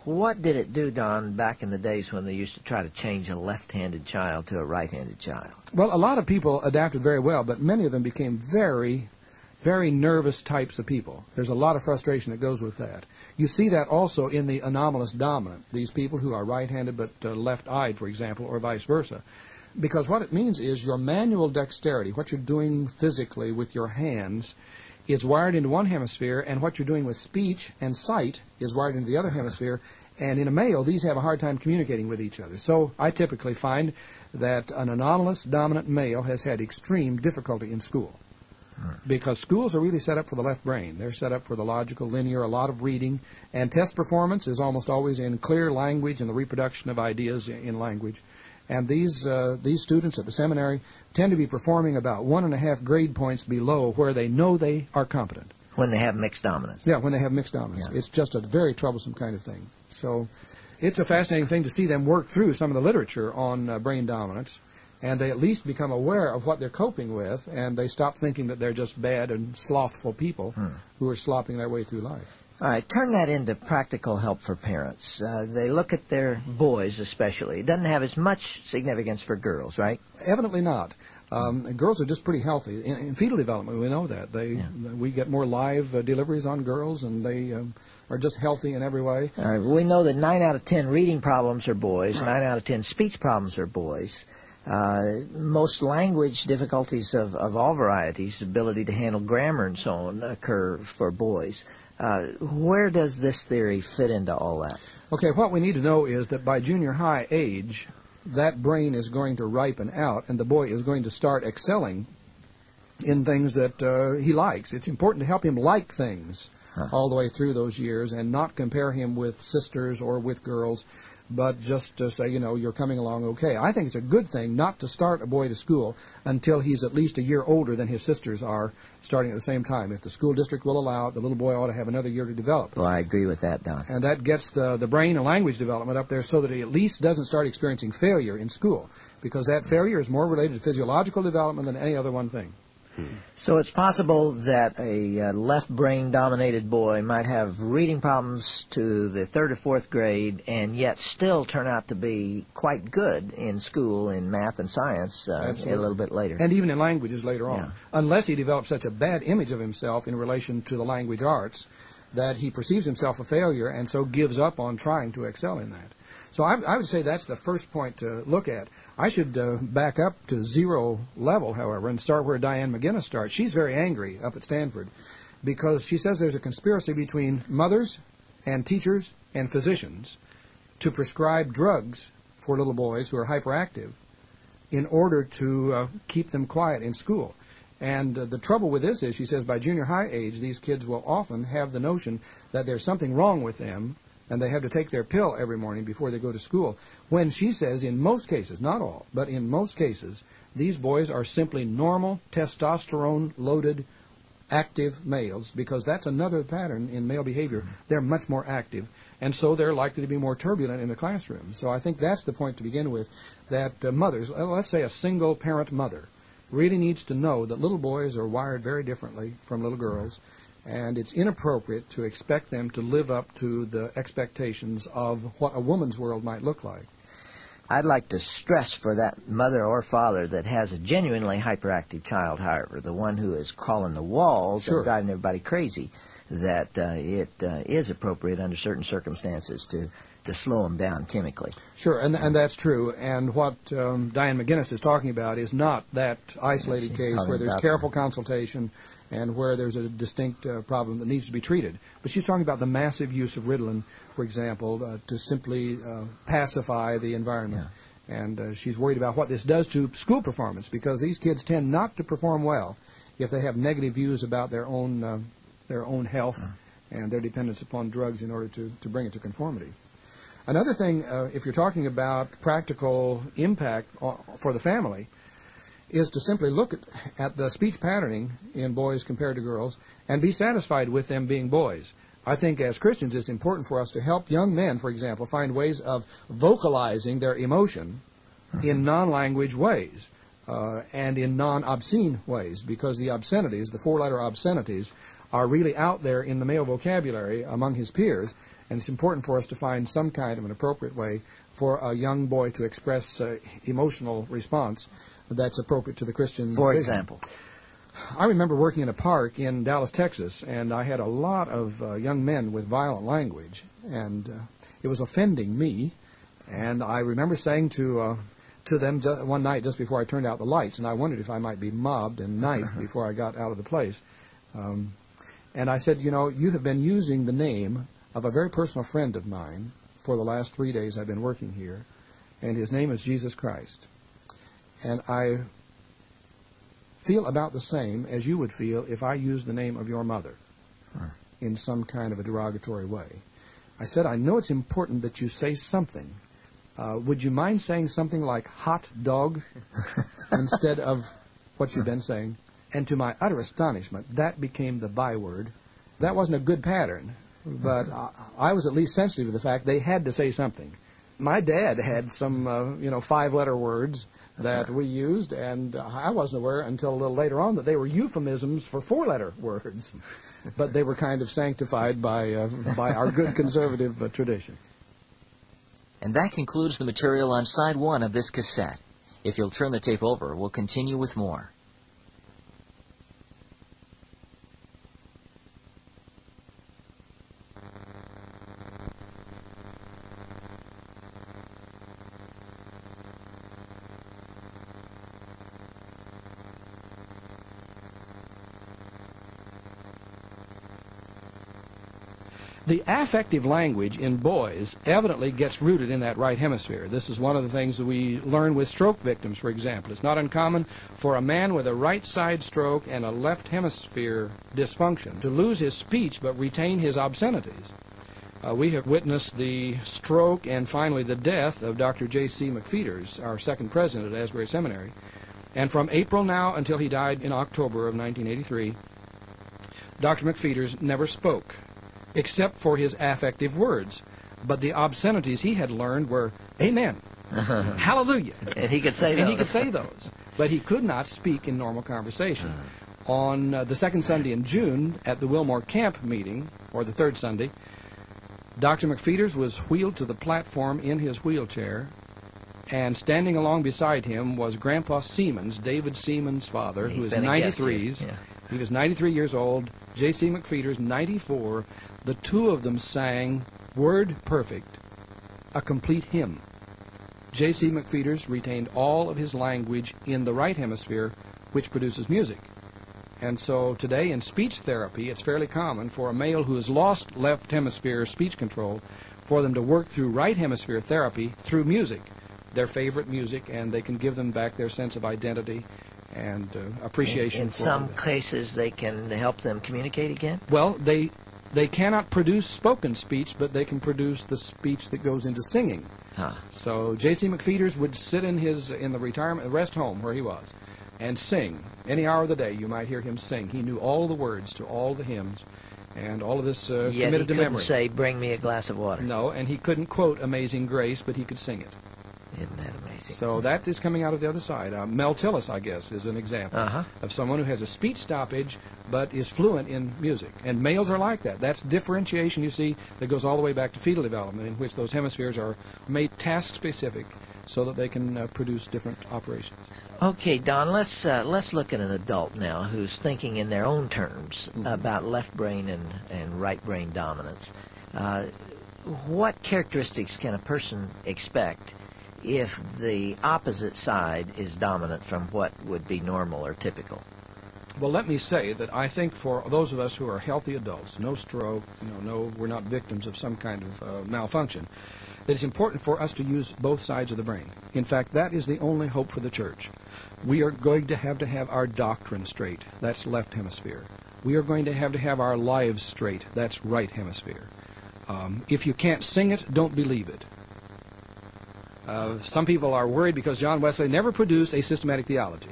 What did it do, Don, back in the days when they used to try to change a left-handed child to a right-handed child? Well, a lot of people adapted very well, but many of them became very, very nervous types of people. There's a lot of frustration that goes with that. You see that also in the anomalous dominant, these people who are right-handed but left-eyed, for example, or vice versa. Because what it means is your manual dexterity, what you're doing physically with your hands, is wired into one hemisphere, and what you're doing with speech and sight is wired into the other hemisphere. And in a male, these have a hard time communicating with each other. So I typically find that an anomalous dominant male has had extreme difficulty in school. Because schools are really set up for the left brain. They're set up for the logical, linear, a lot of reading, and test performance is almost always in clear language and the reproduction of ideas in language. And these students at the seminary tend to be performing about 1.5 grade points below where they know they are competent. When they have mixed dominance. Yeah, when they have mixed dominance. Yeah. It's just a very troublesome kind of thing. So it's a fascinating thing to see them work through some of the literature on brain dominance, and they at least become aware of what they're coping with, and they stop thinking that they're just bad and slothful people who are slopping their way through life. All right, turn that into practical help for parents. They look at their boys especially. It doesn't have as much significance for girls, right? Evidently not. Girls are just pretty healthy. In fetal development, we know that. We get more live deliveries on girls, and they are just healthy in every way. All right, we know that 9 out of 10 reading problems are boys, 9 out of 10 speech problems are boys. Most language difficulties of all varieties, ability to handle grammar and so on, occur for boys. Where does this theory fit into all that? Okay, what we need to know is that by junior high age, that brain is going to ripen out, and the boy is going to start excelling in things that he likes. It's important to help him like things all the way through those years and not compare him with sisters or with girls, but just to say, you know, you're coming along okay. I think it's a good thing not to start a boy to school until he's at least a year older than his sisters are, starting at the same time. If the school district will allow it, the little boy ought to have another year to develop. Well, I agree with that, Don. And that gets the brain and language development up there so that he at least doesn't start experiencing failure in school, because that failure is more related to physiological development than any other one thing. So it's possible that a left brain dominated boy might have reading problems to the 3rd or 4th grade and yet still turn out to be quite good in school in math and science a little bit later. And even in languages later on, unless he develops such a bad image of himself in relation to the language arts that he perceives himself a failure and so gives up on trying to excel in that. So I would say that's the first point to look at. I should back up to 0 level, however, and start where Diane McGinnis starts. She's very angry up at Stanford because she says there's a conspiracy between mothers and teachers and physicians to prescribe drugs for little boys who are hyperactive in order to keep them quiet in school. And the trouble with this is, she says, by junior high age, these kids will often have the notion that there's something wrong with them and they have to take their pill every morning before they go to school, when she says in most cases, not all, but in most cases, these boys are simply normal, testosterone-loaded, active males, because that's another pattern in male behavior. They're much more active, and so they're likely to be more turbulent in the classroom. So I think that's the point to begin with, that mothers, let's say a single-parent mother, really needs to know that little boys are wired very differently from little girls, and it's inappropriate to expect them to live up to the expectations of what a woman's world might look like. I'd like to stress for that mother or father that has a genuinely hyperactive child, however, the one who is crawling the walls and driving everybody crazy, that it is appropriate under certain circumstances to slow them down chemically. Sure, and that's true. And what Diane McGinnis is talking about is not that isolated case where there's careful consultation and where there's a distinct problem that needs to be treated. But she's talking about the massive use of Ritalin, for example, to simply pacify the environment. Yeah. And she's worried about what this does to school performance, because these kids tend not to perform well if they have negative views about their own health and their dependence upon drugs in order to bring it to conformity. Another thing, if you're talking about practical impact for the family, is to simply look at the speech patterning in boys compared to girls and be satisfied with them being boys. I think as Christians it's important for us to help young men, for example, find ways of vocalizing their emotion in non-language ways and in non-obscene ways, because the obscenities, the 4-letter obscenities, are really out there in the male vocabulary among his peers, And it's important for us to find some kind of an appropriate way for a young boy to express emotional response that's appropriate to the Christian For vision. example? I remember working in a park in Dallas, Texas, and I had a lot of young men with violent language, and it was offending me. And I remember saying to them one night just before I turned out the lights, and I wondered if I might be mobbed and knifed before I got out of the place. And I said, you know, you have been using the name of a very personal friend of mine for the last 3 days I've been working here, and his name is Jesus Christ. And I feel about the same as you would feel if I used the name of your mother in some kind of a derogatory way. I said, I know it's important that you say something. Would you mind saying something like hot dog instead of what you've been saying? And to my utter astonishment, that became the byword. That wasn't a good pattern, but I was at least sensitive to the fact they had to say something. My dad had some, 5-letter words that we used, and I wasn't aware until a little later on that they were euphemisms for 4-letter words. But they were kind of sanctified by our good conservative tradition. And that concludes the material on side 1 of this cassette. If you'll turn the tape over, we'll continue with more. The affective language in boys evidently gets rooted in that right hemisphere. This is one of the things that we learn with stroke victims, for example. It's not uncommon for a man with a right side stroke and a left hemisphere dysfunction to lose his speech but retain his obscenities. We have witnessed the stroke and finally the death of Dr. J.C. McFeeters, our second president at Asbury Seminary. And from April now until he died in October of 1983, Dr. McFeeters never spoke, except for his affective words. But the obscenities he had learned were, amen, hallelujah. And he could say those. And he could say those. But he could not speak in normal conversation. On the second Sunday in June, at the Wilmore Camp meeting, or the third Sunday, Dr. McFeeters was wheeled to the platform in his wheelchair, and standing along beside him was Grandpa Seamans, David Seamans' father, who is 93. He was 93 years old, J.C. McFeeters, 94. The two of them sang, word perfect, a complete hymn. J.C. McFeeters retained all of his language in the right hemisphere, which produces music. And so today in speech therapy, it's fairly common for a male who has lost left hemisphere speech control for them to work through right hemisphere therapy through music, their favorite music, and they can give them back their sense of identity and appreciation. In some cases, they can help them communicate again? Well, they cannot produce spoken speech, but they can produce the speech that goes into singing. So J.C. McFeeters would sit in the retirement rest home where he was and sing. Any hour of the day, you might hear him sing. He knew all the words to all the hymns, and all of this committed to memory. Yet he couldn't say, bring me a glass of water. No, and he couldn't quote Amazing Grace, but he could sing it. Isn't that amazing? So that is coming out of the other side. Mel Tillis, I guess, is an example of someone who has a speech stoppage but is fluent in music. And males are like that. That's differentiation, you see, that goes all the way back to fetal development, in which those hemispheres are made task-specific so that they can produce different operations. Okay, Don, let's look at an adult now who's thinking in their own terms about left brain and right brain dominance. What characteristics can a person expect if the opposite side is dominant from what would be normal or typical? Well, let me say that I think for those of us who are healthy adults, no stroke, we're not victims of some kind of malfunction, that it's important for us to use both sides of the brain. In fact, that is the only hope for the church. We are going to have our doctrine straight. That's left hemisphere. We are going to have our lives straight. That's right hemisphere. If you can't sing it, don't believe it. Some people are worried because John Wesley never produced a systematic theology.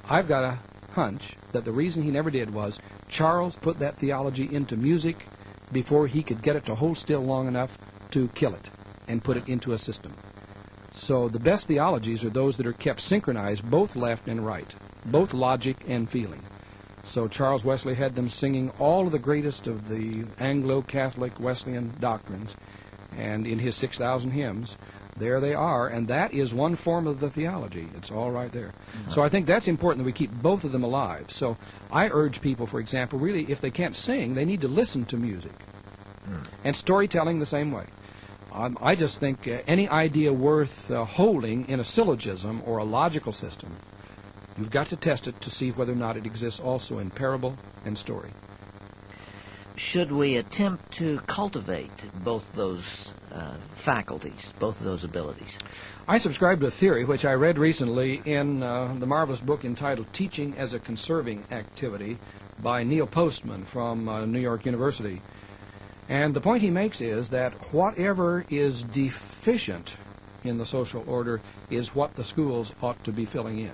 I've got a hunch that the reason he never did was Charles put that theology into music before he could get it to hold still long enough to kill it and put it into a system. So the best theologies are those that are kept synchronized, both left and right, both logic and feeling. So Charles Wesley had them singing all of the greatest of the Anglo-Catholic Wesleyan doctrines, and in his 6,000 hymns, there they are, and that is one form of the theology. It's all right there. So I think that's important that we keep both of them alive. So I urge people, for example, really, if they can't sing, they need to listen to music. And storytelling the same way. I just think any idea worth holding in a syllogism or a logical system, you've got to test it to see whether or not it exists also in parable and story. Should we attempt to cultivate both those faculties, both of those abilities? I subscribe to a theory which I read recently in the marvelous book entitled Teaching as a Conserving Activity by Neil Postman from New York University. And the point he makes is that whatever is deficient in the social order is what the schools ought to be filling in.